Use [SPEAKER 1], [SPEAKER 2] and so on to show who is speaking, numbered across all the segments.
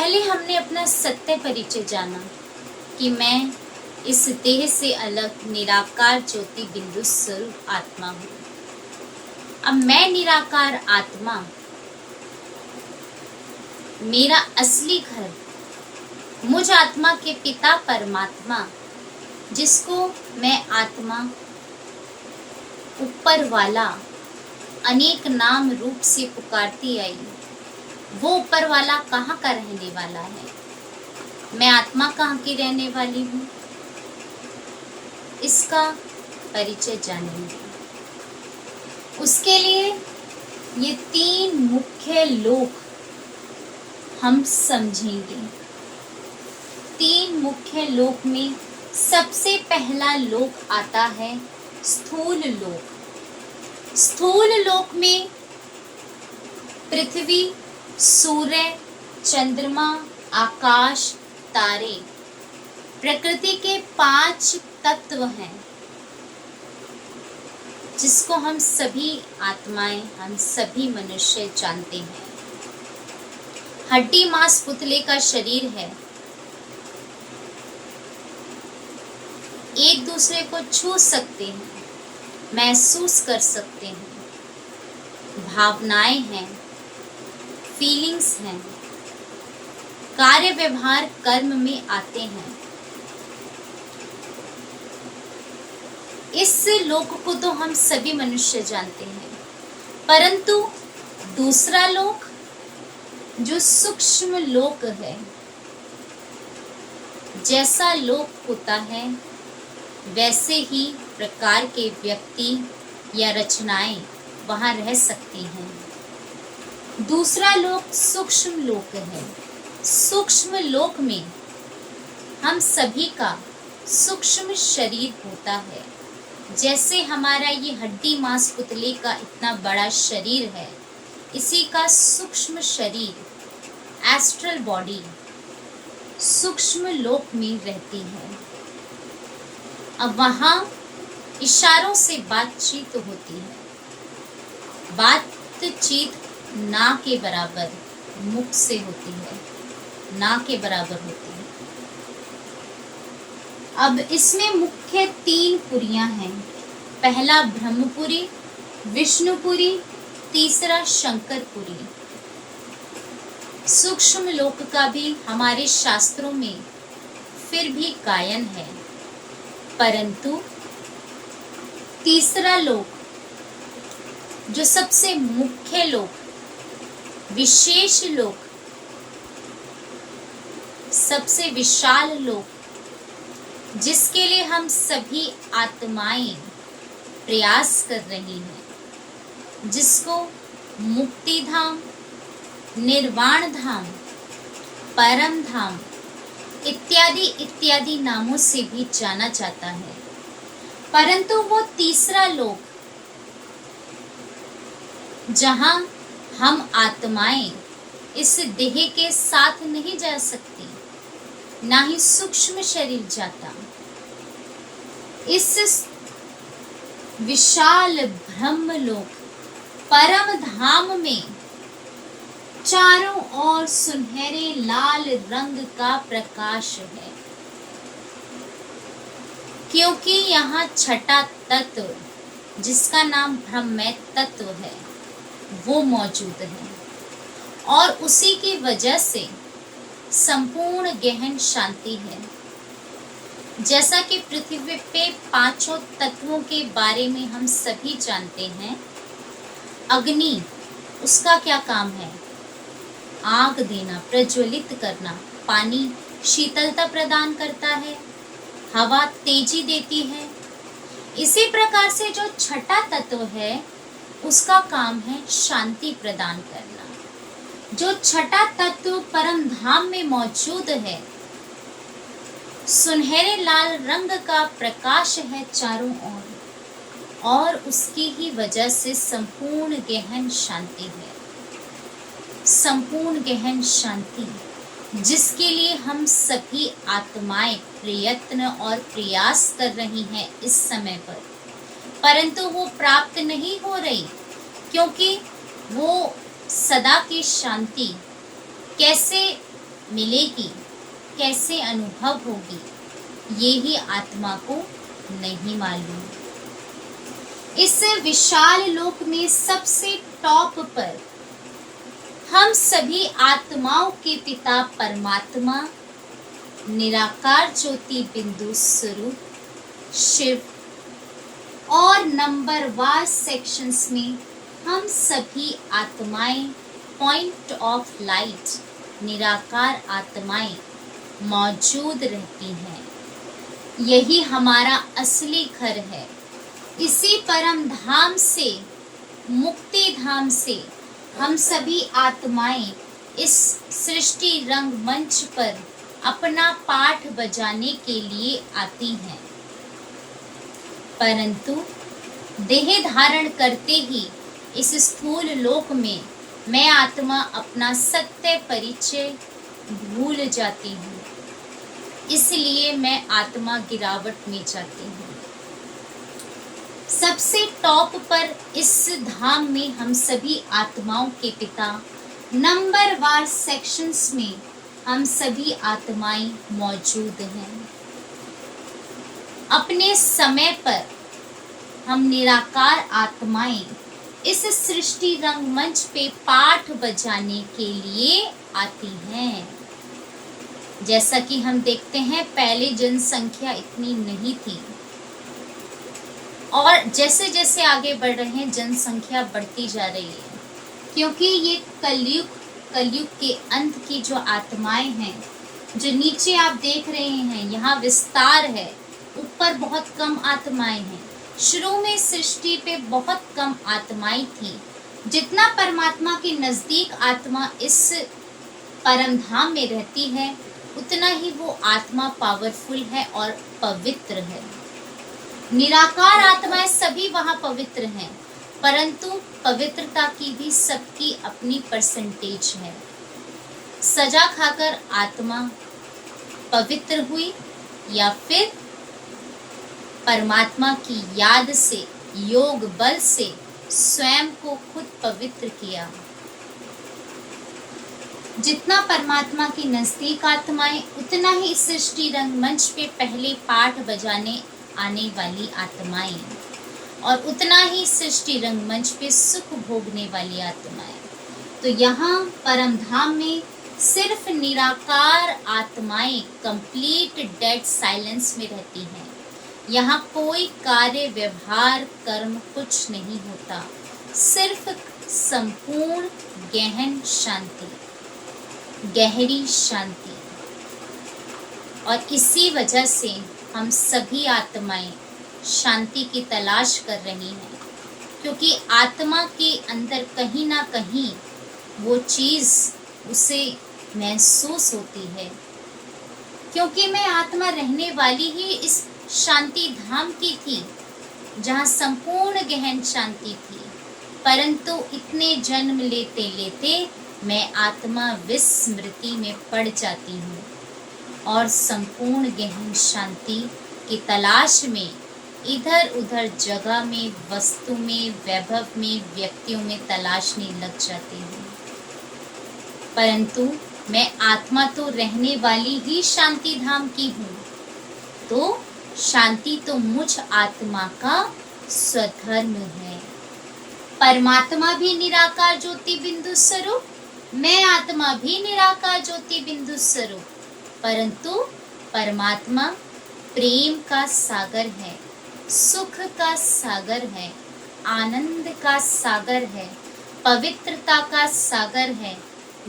[SPEAKER 1] पहले हमने अपना सत्य परिचय जाना कि मैं इस देह से अलग निराकार ज्योति बिंदु स्वरूप आत्मा हूँ। अब मैं निराकार आत्मा, मेरा असली घर, मुझ आत्मा के पिता परमात्मा, जिसको मैं आत्मा ऊपर वाला अनेक नाम रूप से पुकारती आई, वो ऊपर वाला कहाँ का रहने वाला है, मैं आत्मा कहाँ की रहने वाली हूँ, इसका परिचय जानेंगे। उसके लिए ये 3 मुख्य लोक हम समझेंगे। 3 मुख्य लोक में सबसे पहला लोक आता है स्थूल लोक। स्थूल लोक में पृथ्वी, सूर्य, चंद्रमा, आकाश, तारे, प्रकृति के 5 तत्व हैं, जिसको हम सभी आत्माएं, हम सभी मनुष्य जानते हैं। हड्डी मांस पुतले का शरीर है, एक दूसरे को छू सकते हैं, महसूस कर सकते हैं, भावनाएं हैं, फीलिंग्स हैं, कार्य व्यवहार कर्म में आते हैं। इस लोक को तो हम सभी मनुष्य जानते हैं, परंतु दूसरा लोक जो सूक्ष्म लोक है, जैसा लोक होता है वैसे ही प्रकार के व्यक्ति या रचनाएं वहां रह सकती हैं। दूसरा लोक सूक्ष्म लोक है। सूक्ष्म लोक में हम सभी का सूक्ष्म शरीर होता है। जैसे हमारा ये हड्डी मांस पुतले का इतना बड़ा शरीर है, इसी का सूक्ष्म शरीर, एस्ट्रल बॉडी, सूक्ष्म लोक में रहती है। अब वहां इशारों से बातचीत होती है। बातचीत ना के बराबर मुख से होती है, ना के बराबर होती है। अब इसमें मुख्य 3 पुरियां हैं। पहला ब्रह्मपुरी, विष्णुपुरी, तीसरा शंकरपुरी। सूक्ष्म लोक का भी हमारे शास्त्रों में फिर भी गायन है, परंतु तीसरा लोक जो सबसे मुख्य लोक, विशेष लोक, सबसे विशाल लोक, जिसके लिए हम सभी आत्माएं प्रयास कर रही हैं, जिसको मुक्ति धाम, निर्वाण धाम, परम धाम इत्यादि इत्यादि नामों से भी जाना जाता है, परंतु वो तीसरा लोक जहां हम आत्माएं इस देह के साथ नहीं जा सकती, ना ही सूक्ष्म शरीर जाता। इस विशाल ब्रह्म लोक परम धाम में चारों ओर सुनहरे लाल रंग का प्रकाश है, क्योंकि यहाँ छठा तत्व, जिसका नाम ब्रह्म तत्व है, वो मौजूद है, और उसी की वजह से संपूर्ण गहन शांति है। जैसा कि पृथ्वी पे 5 तत्वों के बारे में हम सभी जानते हैं। अग्नि, उसका क्या काम है? आग देना, प्रज्वलित करना। पानी शीतलता प्रदान करता है, हवा तेजी देती है। इसी प्रकार से जो छठा तत्व है, उसका काम है शांति प्रदान करना। जो छठा तत्व परम धाम में मौजूद है, सुनहरे लाल रंग का प्रकाश है चारों ओर, और उसकी ही वजह से संपूर्ण गहन शांति है। संपूर्ण गहन शांति जिसके लिए हम सभी आत्माएं प्रयत्न और प्रयास कर रही हैं इस समय पर, परंतु वो प्राप्त नहीं हो रही, क्योंकि वो सदा की शांति कैसे मिलेगी, कैसे अनुभव होगी, ये ही आत्मा को नहीं मालूम। इस विशाल लोक में सबसे टॉप पर हम सभी आत्माओं के पिता परमात्मा, निराकार ज्योति बिंदु स्वरूप शिव, और नंबरवार सेक्शंस में हम सभी आत्माएं पॉइंट ऑफ लाइट, निराकार आत्माएं मौजूद रहती हैं। यही हमारा असली घर है। इसी परम धाम से, मुक्ति धाम से हम सभी आत्माएं इस सृष्टि रंग मंच पर अपना पाठ बजाने के लिए आती हैं, परंतु देह धारण करते ही इस स्थूल लोक में मैं आत्मा अपना सत्य परिचय भूल जाती हूँ। इसलिए मैं आत्मा गिरावट में जाती हूँ। सबसे टॉप पर इस धाम में हम सभी आत्माओं के पिता, नंबरवार सेक्शंस में हम सभी आत्माएं मौजूद हैं। अपने समय पर हम निराकार आत्माएं इस सृष्टि रंगमंच पे पाठ बजाने के लिए आती हैं। जैसा कि हम देखते हैं, पहले जनसंख्या इतनी नहीं थी और जैसे जैसे आगे बढ़ रहे हैं जनसंख्या बढ़ती जा रही है, क्योंकि ये कलयुग के अंत की जो आत्माएं हैं, जो नीचे आप देख रहे हैं यहाँ विस्तार है, ऊपर बहुत कम आत्माएं हैं। शुरू में सृष्टि पे बहुत कम आत्माएं थी। जितना परमात्मा के नजदीक आत्मा इस परम धाम में रहती है, उतना ही वो आत्मा पावरफुल है और पवित्र है। निराकार आत्माएं सभी वहां पवित्र हैं, परंतु पवित्रता की भी सबकी अपनी परसेंटेज है। सजा खाकर आत्मा पवित्र हुई या फिर परमात्मा की याद से, योग बल से स्वयं को खुद पवित्र किया। जितना परमात्मा के नजदीक आत्माएं, उतना ही सृष्टि रंगमंच पे पहले पाठ बजाने आने वाली आत्माएं, और उतना ही सृष्टि रंगमंच पे सुख भोगने वाली आत्माएं। तो यहाँ परमधाम में सिर्फ निराकार आत्माएं कंप्लीट डेड साइलेंस में रहती हैं। यहाँ कोई कार्य, व्यवहार, कर्म कुछ नहीं होता, सिर्फ संपूर्ण गहन शांति, गहरी शांति। और इसी वजह से हम सभी आत्माएं शांति की तलाश कर रही हैं, क्योंकि आत्मा के अंदर कहीं ना कहीं वो चीज़ उसे महसूस होती है। क्योंकि मैं आत्मा रहने वाली ही इस शांति धाम की थी, जहाँ संपूर्ण गहन शांति थी, परंतु इतने जन्म लेते लेते मैं आत्मा विस्मृति में पड़ जाती हूँ और संपूर्ण गहन शांति की तलाश में इधर उधर जगह में, वस्तु में, वैभव में, व्यक्तियों में तलाशने लग जाती हूँ। परंतु मैं आत्मा तो रहने वाली ही शांति धाम की हूँ, तो शांति तो मुझ आत्मा का स्वधर्म है। परमात्मा भी निराकार ज्योति बिंदु स्वरूप, मैं आत्मा भी निराकार ज्योति बिंदु स्वरूप, परंतु परमात्मा प्रेम का सागर है, सुख का सागर है, आनंद का सागर है, पवित्रता का सागर है,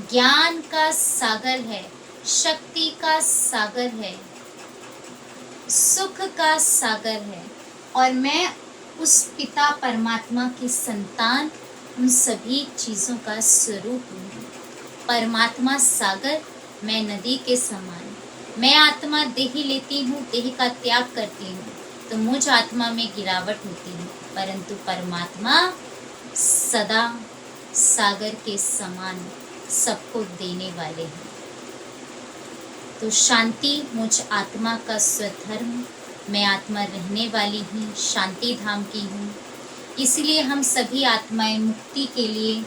[SPEAKER 1] ज्ञान का सागर है, शक्ति का सागर है, सुख का सागर है। और मैं उस पिता परमात्मा की संतान, उन सभी चीज़ों का स्वरूप हूँ। परमात्मा सागर, मैं नदी के समान। मैं आत्मा देह लेती हूँ, देह का त्याग करती हूँ, तो मुझ आत्मा में गिरावट होती है, परंतु परमात्मा सदा सागर के समान सबको देने वाले हैं। तो शांति मुझ आत्मा का स्वधर्म, मैं आत्मा रहने वाली ही शांति धाम की हूँ। इसलिए हम सभी आत्माएं मुक्ति के लिए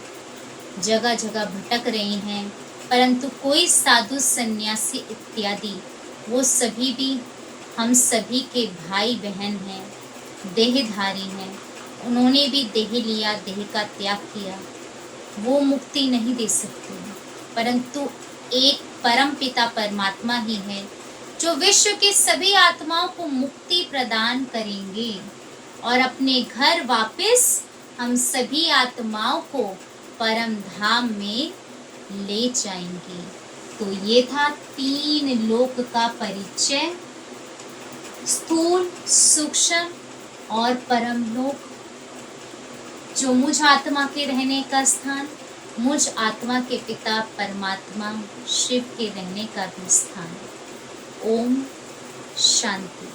[SPEAKER 1] जगह जगह भटक रही हैं, परंतु कोई साधु सन्यासी इत्यादि वो सभी भी हम सभी के भाई बहन हैं, देहधारी हैं। उन्होंने भी देह लिया, देह का त्याग किया। वो मुक्ति नहीं दे सकते, परंतु एक परम पिता परमात्मा ही है जो विश्व के सभी आत्माओं को मुक्ति प्रदान करेंगे और अपने घर वापस हम सभी आत्माओं को परम धाम में ले जाएंगे। तो ये था 3 लोक का परिचय, स्थूल, सूक्ष्म और परम लोक, जो मुझ आत्मा के रहने का स्थान, मुझ आत्मा के पिता परमात्मा शिव के रहने का भी स्थान। ओम शांति।